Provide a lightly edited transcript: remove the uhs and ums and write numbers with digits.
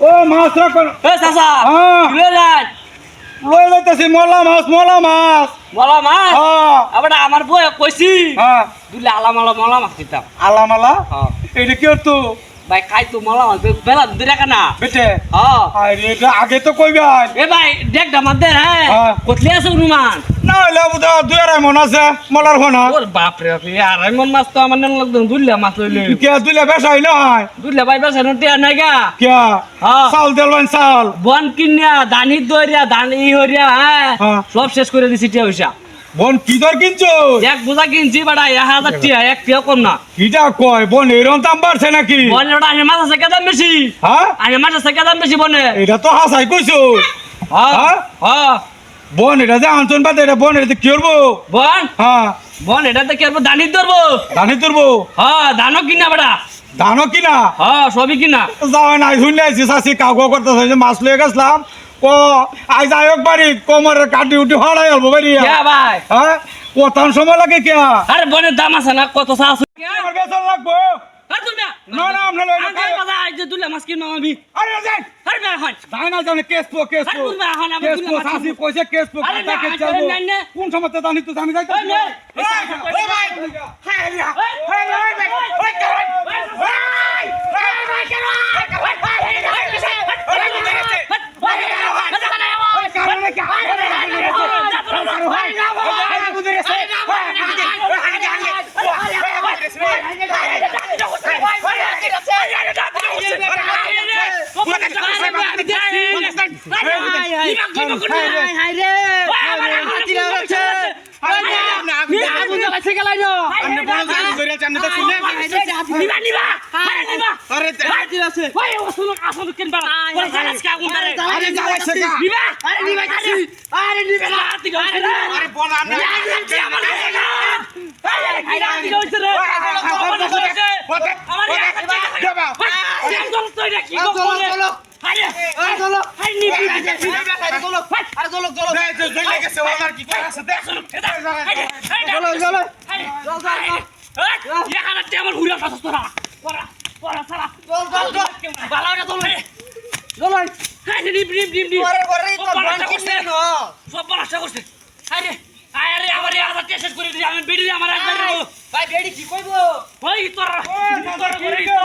ও মাছ রাখো এ চাচা হ্যাঁ কি লই যান লই যাইতাছি মলা মাছ বলা মাছ হ্যাঁ আবার আমার বই কইছি হ্যাঁ দুলে মলা মাছ দিতাম আলামালা হ্যাঁ এটা কি হতো ভাই খাই তো মলা মাছ বেলা দুই টাকা না বেটে হ্যাঁ আরে এটা আগে তো কইবেন এ ভাই দেখ দাম দে হ্যাঁ হ্যাঁ। কতলি আছে অনুমান না হইলে বুঝা দুই আড়াই মন আছে মলার ফোনা ওর বাপ রে বাপ আড়াই মন মাছ তো আমার নাম লাগতো দুলে মাছ লইলে কে দুইলে বেসাই নয় দুলে ভাই বেসা নটিয়া নাই গা কে হ্যাঁ চাল দেলবেন চাল বন কিনিয়া দানি দইরিয়া দানি হরিয়া হ্যাঁ হ্যাঁ। সব শেষ করে দিছি টিয়া পয়সা বোন কি দর কিনছো এক বোঝা কিনছি বাড়া 1000 টিয়া এক টিয়া কম না কিটা কয় বোন এরকম দাম বাড়ছে নাকি বনে ওটা আনে মাছ আছে কেদাম বেশি হ্যাঁ আনে মাছ আছে কেদাম বেশি বনে এটা তো হাসাই কইছো হ্যাঁ হ্যাঁ? হ্যাঁ বোন এটা যে আনছন বাদে এটা বোন এটা কি করবো বন হ্যাঁ বন এটাতে কি করবো দানি ধরবো ধানি তুলবো হ্যাঁ ধানও কিনা বেড়া ধানও কিনা হ্যাঁ সবই কিনা যাওয়াই নাই শুনলে আইসি চাষি কাউ করতেছে যে মাছ লয়ে গেছিলাম ও আই যাই হোক বাড়ি কোমরের কাটি উঠি হড়াই হলবো বাড়ি কে ভাই হ্যাঁ কোথাও সময় লাগে কে আরে বনের দাম আছে না কত চা আছে আমার বেতন লাগবো আরে তুমি না না আমরা লইলে আরে বাবা আজ যে দুলে মাছ কিনো আমি আরে যাই আরে না হয় যাই না জানে কেস পো আরে তুমি এখন আমি কেস দুলে পো মাছ চাষি কইছে কেস পো আরে না, কাকে আরে চাবো না, না। কোন সময় তো জানি তো আমি যাইতে ওই নে, ওই ভাই ভাই বেড়ি কি কইবো ওই তোর